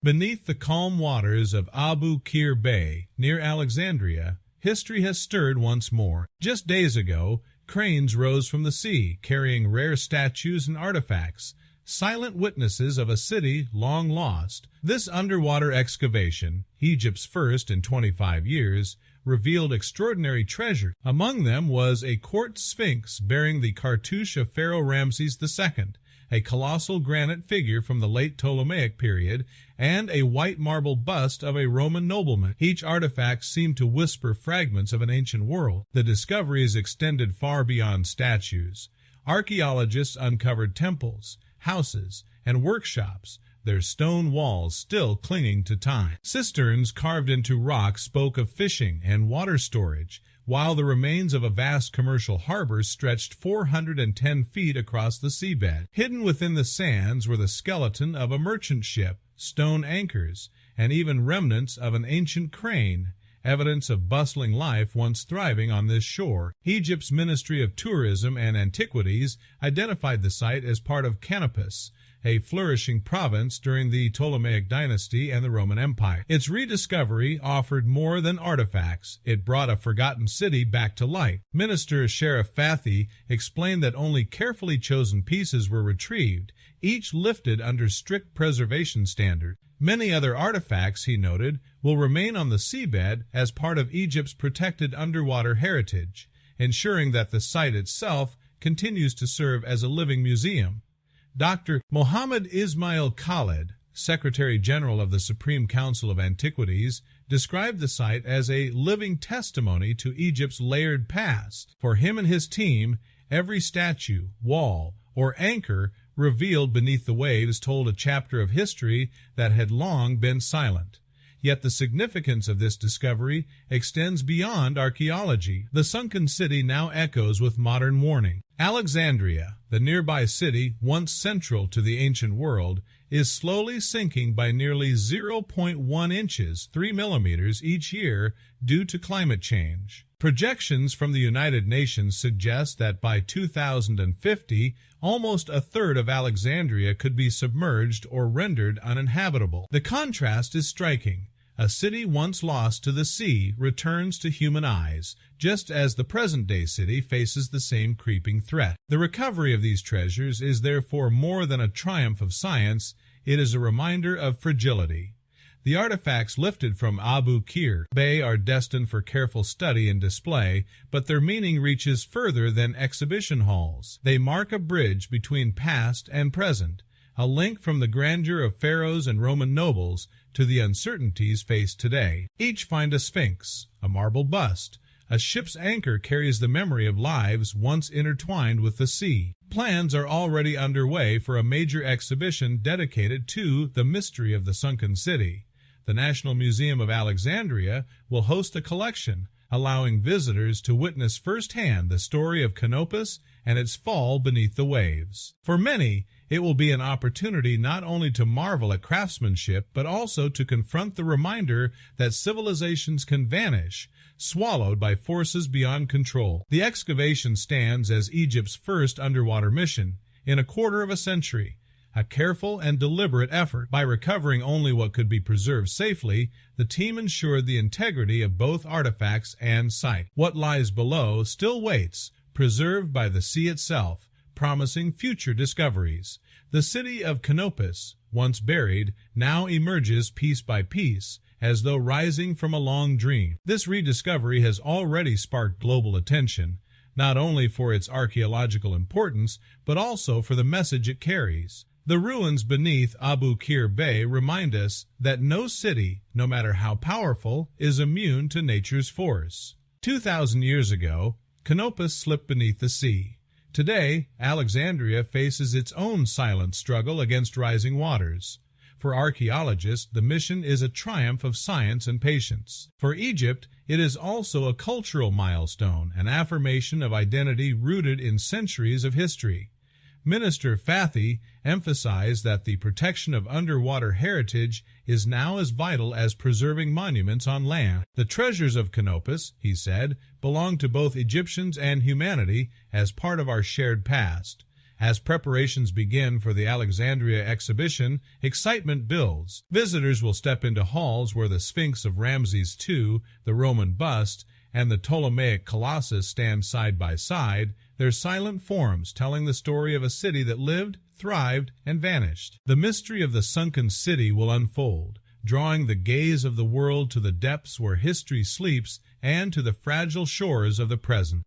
Beneath the calm waters of Abu Qir Bay, near Alexandria, history has stirred once more. Just days ago, cranes rose from the sea, carrying rare statues and artifacts, silent witnesses of a city long lost. This underwater excavation, Egypt's first in 25 years, revealed extraordinary treasure. Among them was a quartz sphinx bearing the cartouche of Pharaoh Ramses II, a colossal granite figure from the late Ptolemaic period, and a white marble bust of a Roman nobleman. Each artifact seemed to whisper fragments of an ancient world. The discoveries extended far beyond statues. Archaeologists uncovered temples, houses, and workshops, their stone walls still clinging to time. Cisterns carved into rock spoke of fishing and water storage, while the remains of a vast commercial harbor stretched 410 feet across the seabed. Hidden within the sands were the skeleton of a merchant ship, stone anchors, and even remnants of an ancient crane, evidence of bustling life once thriving on this shore. Egypt's Ministry of Tourism and Antiquities identified the site as part of Canopus, a flourishing province during the Ptolemaic dynasty and the Roman Empire. Its rediscovery offered more than artifacts. It brought a forgotten city back to life. Minister Sheriff Fathi explained that only carefully chosen pieces were retrieved, each lifted under strict preservation standards. Many other artifacts, he noted, will remain on the seabed as part of Egypt's protected underwater heritage, ensuring that the site itself continues to serve as a living museum. Dr. Mohammed Ismail Khaled, Secretary General of the Supreme Council of Antiquities, described the site as a living testimony to Egypt's layered past. For him and his team, every statue, wall, or anchor revealed beneath the waves told a chapter of history that had long been silent. Yet the significance of this discovery extends beyond archaeology. The sunken city now echoes with modern warning. Alexandria, the nearby city once central to the ancient world, is slowly sinking by nearly 0.1 inches, 3 millimeters, each year due to climate change. Projections from the United Nations suggest that by 2050, almost a third of Alexandria could be submerged or rendered uninhabitable. The contrast is striking. A city once lost to the sea returns to human eyes, just as the present-day city faces the same creeping threat. The recovery of these treasures is therefore more than a triumph of science, it is a reminder of fragility. The artifacts lifted from Abu Qir Bay are destined for careful study and display, but their meaning reaches further than exhibition halls. They mark a bridge between past and present, a link from the grandeur of pharaohs and Roman nobles to the uncertainties faced today. Each find a sphinx, a marble bust. A ship's anchor carries the memory of lives once intertwined with the sea. Plans are already underway for a major exhibition dedicated to the mystery of the sunken city. The National Museum of Alexandria will host a collection, allowing visitors to witness firsthand the story of Canopus and its fall beneath the waves. For many, it will be an opportunity not only to marvel at craftsmanship, but also to confront the reminder that civilizations can vanish, swallowed by forces beyond control. The excavation stands as Egypt's first underwater mission in a quarter of a century, a careful and deliberate effort. By recovering only what could be preserved safely, the team ensured the integrity of both artifacts and site. What lies below still waits, preserved by the sea itself, promising future discoveries. The city of Canopus, once buried, now emerges piece by piece, as though rising from a long dream. This rediscovery has already sparked global attention, not only for its archaeological importance, but also for the message it carries. The ruins beneath Abu Qir Bay remind us that no city, no matter how powerful, is immune to nature's force. 2,000 years ago, Canopus slipped beneath the sea. Today, Alexandria faces its own silent struggle against rising waters. For archaeologists, the mission is a triumph of science and patience. For Egypt, it is also a cultural milestone, an affirmation of identity rooted in centuries of history. Minister Fathi emphasized that the protection of underwater heritage is now as vital as preserving monuments on land. The treasures of Canopus, he said, belong to both Egyptians and humanity as part of our shared past. As preparations begin for the Alexandria exhibition, excitement builds. Visitors will step into halls where the Sphinx of Ramses II, the Roman bust, and the Ptolemaic colossus stand side by side, their silent forms telling the story of a city that lived, thrived, and vanished. The mystery of the sunken city will unfold, drawing the gaze of the world to the depths where history sleeps and to the fragile shores of the present.